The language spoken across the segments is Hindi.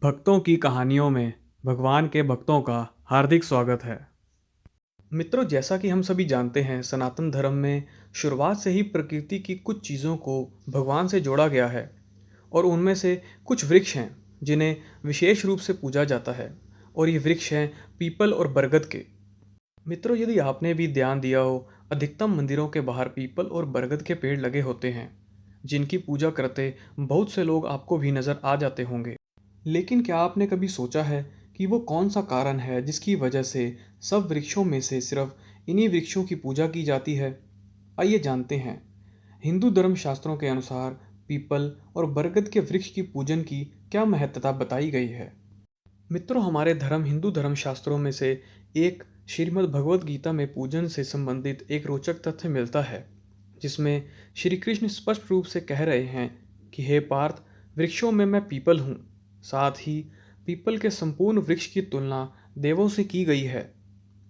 भक्तों की कहानियों में भगवान के भक्तों का हार्दिक स्वागत है। मित्रों, जैसा कि हम सभी जानते हैं, सनातन धर्म में शुरुआत से ही प्रकृति की कुछ चीज़ों को भगवान से जोड़ा गया है और उनमें से कुछ वृक्ष हैं जिन्हें विशेष रूप से पूजा जाता है। और ये वृक्ष हैं पीपल और बरगद के। मित्रों, यदि आपने भी ध्यान दिया हो, अधिकतम मंदिरों के बाहर पीपल और बरगद के पेड़ लगे होते हैं जिनकी पूजा करते बहुत से लोग आपको भी नज़र आ जाते होंगे। लेकिन क्या आपने कभी सोचा है कि वो कौन सा कारण है जिसकी वजह से सब वृक्षों में से सिर्फ इन्हीं वृक्षों की पूजा की जाती है? आइए जानते हैं। हिंदू धर्म शास्त्रों के अनुसार पीपल और बरगद के वृक्ष की पूजन की क्या महत्वता बताई गई है। मित्रों, हमारे हिंदू धर्म शास्त्रों में से एक श्रीमद् भगवद गीता में पूजन से संबंधित एक रोचक तथ्य मिलता है, जिसमें श्री कृष्ण स्पष्ट रूप से कह रहे हैं कि हे पार्थ, वृक्षों में मैं पीपल हूँ। साथ ही पीपल के संपूर्ण वृक्ष की तुलना देवों से की गई है,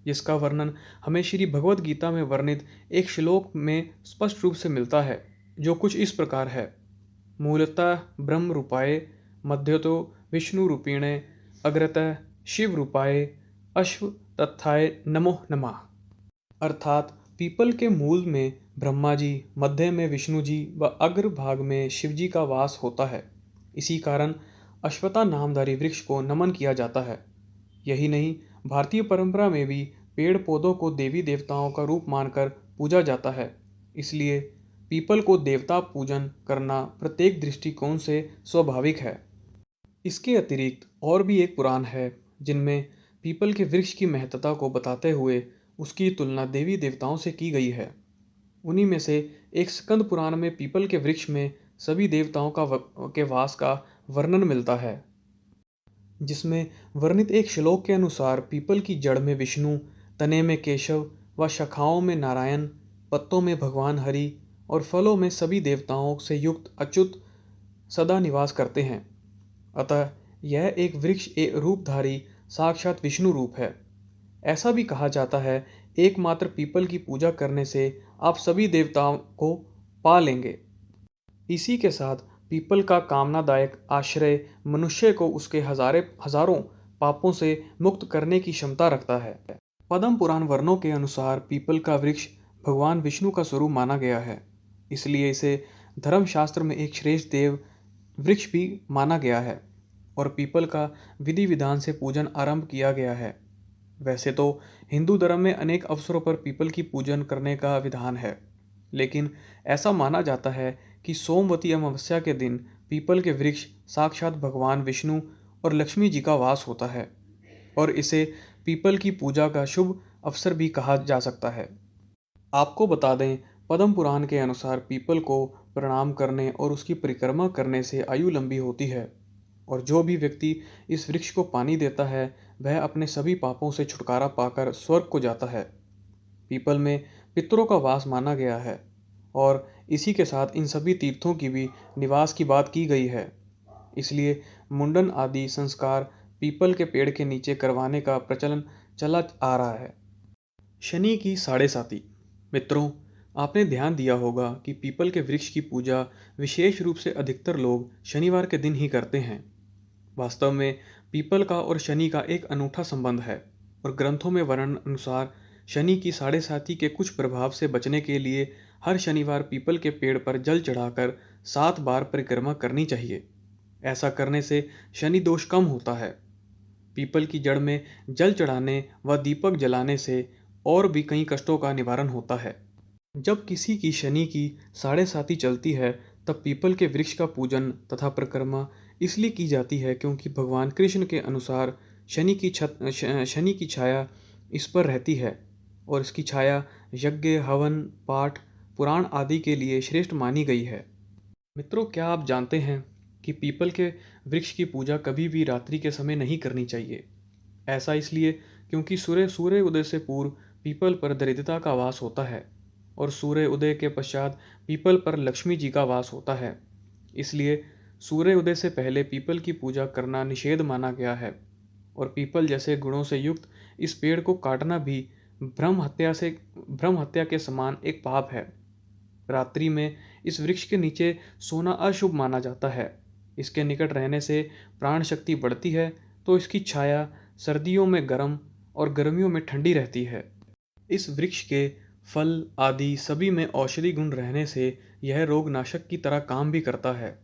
जिसका वर्णन हमें श्री भगवद गीता में वर्णित एक श्लोक में स्पष्ट रूप से मिलता है, जो कुछ इस प्रकार है। मूलतः ब्रह्म रूपाय, मध्यतो विष्णु रूपिणे, अग्रतः शिव रूपाय, अश्व तत्थाय नमो नमः। अर्थात पीपल के मूल में ब्रह्मा जी, मध्य में विष्णु जी व अग्र भाग में शिव जी का वास होता है। इसी कारण अश्वत्था नामधारी वृक्ष को नमन किया जाता है। यही नहीं, भारतीय परंपरा में भी पेड़ पौधों को देवी देवताओं का रूप मानकर पूजा जाता है। इसलिए पीपल को देवता पूजन करना प्रत्येक दृष्टिकोण से स्वाभाविक है। इसके अतिरिक्त और भी एक पुराण है जिनमें पीपल के वृक्ष की महत्ता को बताते हुए उसकी तुलना देवी देवताओं से की गई है। उन्हीं में से एक स्कंद पुराण में पीपल के वृक्ष में सभी देवताओं के वास का वर्णन मिलता है, जिसमें वर्णित एक श्लोक के अनुसार पीपल की जड़ में विष्णु, तने में केशव व शाखाओं में नारायण, पत्तों में भगवान हरि और फलों में सभी देवताओं से युक्त अच्युत सदा निवास करते हैं। अतः यह एक वृक्ष एक रूपधारी साक्षात विष्णु रूप है। ऐसा भी कहा जाता है, एकमात्र पीपल की पूजा करने से आप सभी देवताओं को पा लेंगे। इसी के साथ पीपल का कामनादायक आश्रय मनुष्य को उसके हजारों पापों से मुक्त करने की क्षमता रखता है। पद्म पुराण वर्णों के अनुसार पीपल का वृक्ष भगवान विष्णु का स्वरूप माना गया है। इसलिए इसे धर्मशास्त्र में एक श्रेष्ठ देव वृक्ष भी माना गया है और पीपल का विधि विधान से पूजन आरंभ किया गया है। वैसे तो हिंदू धर्म में अनेक अवसरों पर पीपल की पूजन करने का विधान है, लेकिन ऐसा माना जाता है कि सोमवती अमावस्या के दिन पीपल के वृक्ष साक्षात भगवान विष्णु और लक्ष्मी जी का वास होता है और इसे पीपल की पूजा का शुभ अवसर भी कहा जा सकता है। आपको बता दें, पद्म पुराण के अनुसार पीपल को प्रणाम करने और उसकी परिक्रमा करने से आयु लंबी होती है और जो भी व्यक्ति इस वृक्ष को पानी देता है वह अपने सभी पापों से छुटकारा पाकर स्वर्ग को जाता है। पीपल में पितरों का वास माना गया है और इसी के साथ इन सभी तीर्थों की भी निवास की बात की गई है। इसलिए मुंडन आदि संस्कार पीपल के पेड़ के नीचे करवाने का प्रचलन चला आ रहा है। शनि की साढ़े साती। मित्रों, आपने ध्यान दिया होगा कि पीपल के वृक्ष की पूजा विशेष रूप से अधिकतर लोग शनिवार के दिन ही करते हैं। वास्तव में पीपल का और शनि का एक अनूठा संबंध है और ग्रंथों में वर्णन अनुसार शनि की साढ़े साती के कुछ प्रभाव से बचने के लिए हर शनिवार पीपल के पेड़ पर जल चढ़ाकर 7 बार परिक्रमा करनी चाहिए। ऐसा करने से शनि दोष कम होता है। पीपल की जड़ में जल चढ़ाने व दीपक जलाने से और भी कई कष्टों का निवारण होता है। जब किसी की शनि की साढ़े साती चलती है तब पीपल के वृक्ष का पूजन तथा परिक्रमा इसलिए की जाती है क्योंकि भगवान कृष्ण के अनुसार शनि की छाया इस पर रहती है और इसकी छाया यज्ञ, हवन, पाठ, पुराण आदि के लिए श्रेष्ठ मानी गई है। मित्रों, क्या आप जानते हैं कि पीपल के वृक्ष की पूजा कभी भी रात्रि के समय नहीं करनी चाहिए। ऐसा इसलिए क्योंकि सूर्य उदय से पूर्व पीपल पर दरिद्रता का वास होता है और सूर्य उदय के पश्चात पीपल पर लक्ष्मी जी का वास होता है। इसलिए सूर्य उदय से पहले पीपल की पूजा करना निषेध माना गया है और पीपल जैसे गुणों से युक्त इस पेड़ को काटना भी ब्रह्म हत्या के समान एक पाप है। रात्रि में इस वृक्ष के नीचे सोना अशुभ माना जाता है। इसके निकट रहने से प्राण शक्ति बढ़ती है, तो इसकी छाया सर्दियों में गर्म और गर्मियों में ठंडी रहती है। इस वृक्ष के फल आदि सभी में औषधि गुण रहने से यह रोगनाशक की तरह काम भी करता है।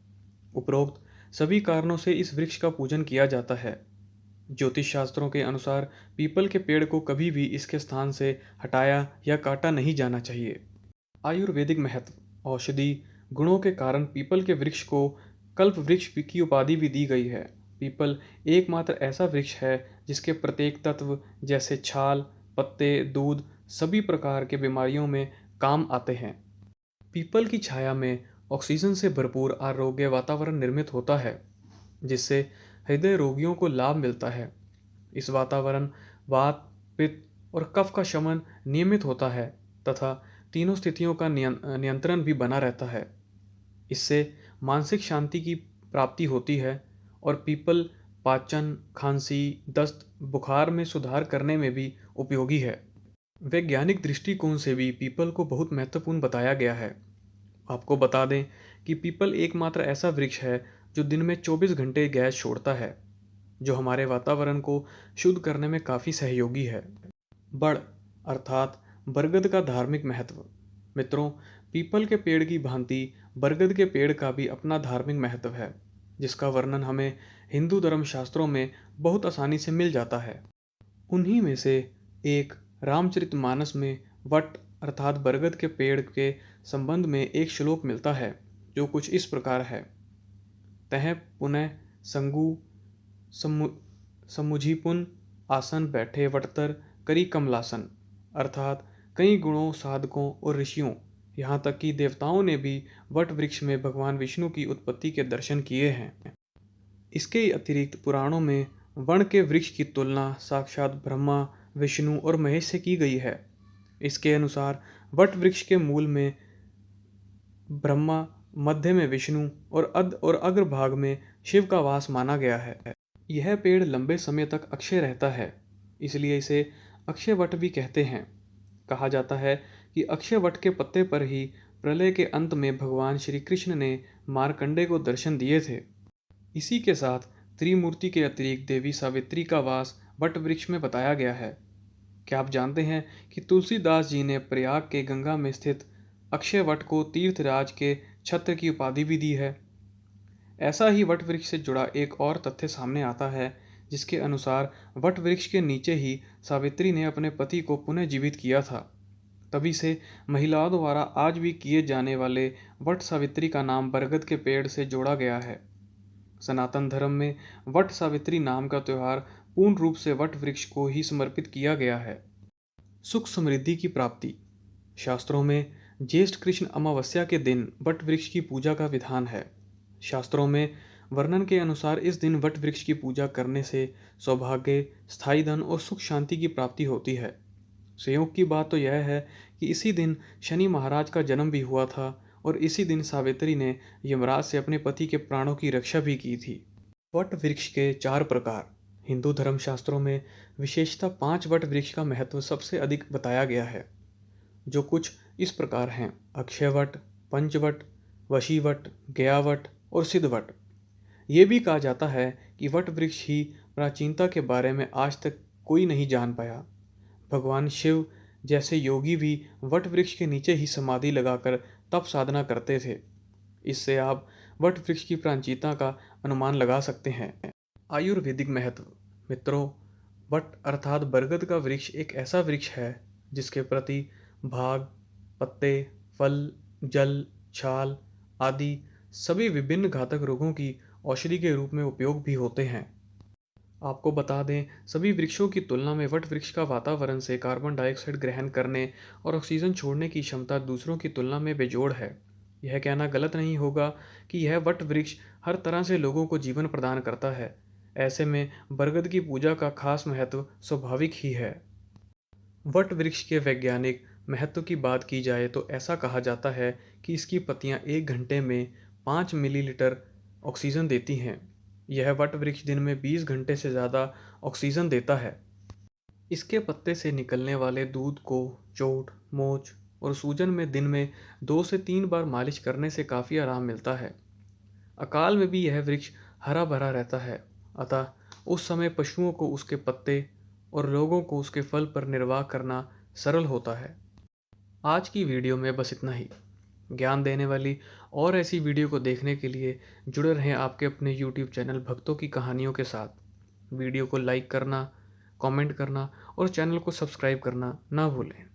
उपरोक्त सभी कारणों से इस वृक्ष का पूजन किया जाता है। ज्योतिष शास्त्रों के अनुसार पीपल के पेड़ को कभी भी इसके स्थान से हटाया या काटा नहीं जाना चाहिए। आयुर्वेदिक महत्व। औषधि गुणों के कारण पीपल के वृक्ष को कल्प वृक्ष की उपाधि भी दी गई है। पीपल एकमात्र ऐसा वृक्ष है जिसके प्रत्येक तत्व जैसे छाल, पत्ते, दूध सभी प्रकार के बीमारियों में काम आते हैं। पीपल की छाया में ऑक्सीजन से भरपूर आरोग्य वातावरण निर्मित होता है, जिससे हृदय रोगियों को लाभ मिलता है। इस वातावरण वात, पित्त और कफ का शमन नियमित होता है तथा तीनों स्थितियों का नियंत्रण भी बना रहता है। इससे मानसिक शांति की प्राप्ति होती है और पीपल पाचन, खांसी, दस्त, बुखार में सुधार करने में भी उपयोगी है। वैज्ञानिक दृष्टिकोण से भी पीपल को बहुत महत्वपूर्ण बताया गया है। आपको बता दें कि पीपल एकमात्र ऐसा वृक्ष है जो दिन में 24 घंटे गैस छोड़ता है, जो हमारे वातावरण को शुद्ध करने में काफ़ी सहयोगी है। बड़ अर्थात बरगद का धार्मिक महत्व। मित्रों, पीपल के पेड़ की भांति बरगद के पेड़ का भी अपना धार्मिक महत्व है, जिसका वर्णन हमें हिंदू धर्म शास्त्रों में बहुत आसानी से मिल जाता है। उन्हीं में से एक रामचरितमानस में वट अर्थात बरगद के पेड़ के संबंध में एक श्लोक मिलता है, जो कुछ इस प्रकार है। तह पुनः संगु समुझिपुन आसन बैठे वटतर करी कमलासन। अर्थात कई गुणों, साधकों और ऋषियों, यहाँ तक कि देवताओं ने भी वट वृक्ष में भगवान विष्णु की उत्पत्ति के दर्शन किए हैं। इसके अतिरिक्त पुराणों में वण के वृक्ष की तुलना साक्षात ब्रह्मा, विष्णु और महेश से की गई है। इसके अनुसार वट वृक्ष के मूल में ब्रह्मा, मध्य में विष्णु और अध और अग्रभाग में शिव का वास माना गया है। यह पेड़ लंबे समय तक अक्षय रहता है, इसलिए इसे अक्षय वट भी कहते हैं। कहा जाता है कि अक्षय वट के पत्ते पर ही प्रलय के अंत में भगवान श्री कृष्ण ने मार्कंडे को दर्शन दिए थे। इसी के साथ त्रिमूर्ति के अतिरिक्त देवी सावित्री का वास वट वृक्ष में बताया गया है। क्या आप जानते हैं कि तुलसीदास जी ने प्रयाग के गंगा में स्थित अक्षय वट को तीर्थराज के छत्र की उपाधि भी दी है। ऐसा ही वट वृक्ष से जुड़ा एक और तथ्य सामने आता है, जिसके अनुसार वट वृक्ष के नीचे ही सावित्री ने अपने पति को पुनः जीवित किया था। तभी से महिलाओं द्वारा आज भी किए जाने वाले वट सावित्री का नाम बरगद के पेड़ से जोड़ा गया है। सनातन धर्म में वट सावित्री नाम का त्यौहार पूर्ण रूप से वट वृक्ष को ही समर्पित किया गया है। सुख समृद्धि की प्राप्ति। शास्त्रों में ज्येष्ठ कृष्ण अमावस्या के दिन वट वृक्ष की पूजा का विधान है। शास्त्रों में वर्णन के अनुसार इस दिन वट वृक्ष की पूजा करने से सौभाग्य, स्थायी धन और सुख शांति की प्राप्ति होती है। संयोग की बात तो यह है कि इसी दिन शनि महाराज का जन्म भी हुआ था और इसी दिन सावित्री ने यमराज से अपने पति के प्राणों की रक्षा भी की थी। वट वृक्ष के 4 प्रकार। हिंदू धर्मशास्त्रों में विशेषतः 5 वट वृक्ष का महत्व सबसे अधिक बताया गया है, जो कुछ इस प्रकार हैं: अक्षयवट, पंचवट, वशीवट, गयावट और सिद्धवट। ये भी कहा जाता है कि वट वृक्ष ही प्राचीनता के बारे में आज तक कोई नहीं जान पाया। भगवान शिव जैसे योगी भी वट वृक्ष के नीचे ही समाधि लगाकर तप साधना करते थे। इससे आप वट वृक्ष की प्राचीनता का अनुमान लगा सकते हैं। आयुर्वेदिक महत्व। मित्रों, वट अर्थात बरगद का वृक्ष एक ऐसा वृक्ष है जिसके प्रति भाग, पत्ते, फल, जल, छाल आदि सभी विभिन्न घातक रोगों की औषधि के रूप में उपयोग भी होते हैं। आपको बता दें, सभी वृक्षों की तुलना में वट वृक्ष का वातावरण से कार्बन डाइऑक्साइड ग्रहण करने और ऑक्सीजन छोड़ने की क्षमता दूसरों की तुलना में बेजोड़ है। यह कहना गलत नहीं होगा कि यह वट वृक्ष हर तरह से लोगों को जीवन प्रदान करता है। ऐसे में बरगद की पूजा का खास महत्व स्वाभाविक ही है। वट वृक्ष के वैज्ञानिक महत्व की बात की जाए तो ऐसा कहा जाता है कि इसकी पत्तियां 1 घंटे में 5 मिलीलीटर ऑक्सीजन देती हैं। यह वट वृक्ष दिन में 20 घंटे से ज़्यादा ऑक्सीजन देता है। इसके पत्ते से निकलने वाले दूध को चोट, मोच और सूजन में दिन में 2 से 3 बार मालिश करने से काफ़ी आराम मिलता है। अकाल में भी यह वृक्ष हरा भरा रहता है, अतः उस समय पशुओं को उसके पत्ते और लोगों को उसके फल पर निर्वाह करना सरल होता है। आज की वीडियो में बस इतना ही। ज्ञान देने वाली और ऐसी वीडियो को देखने के लिए जुड़े रहें आपके अपने यूट्यूब चैनल भक्तों की कहानियों के साथ। वीडियो को लाइक करना, कमेंट करना और चैनल को सब्सक्राइब करना ना भूलें।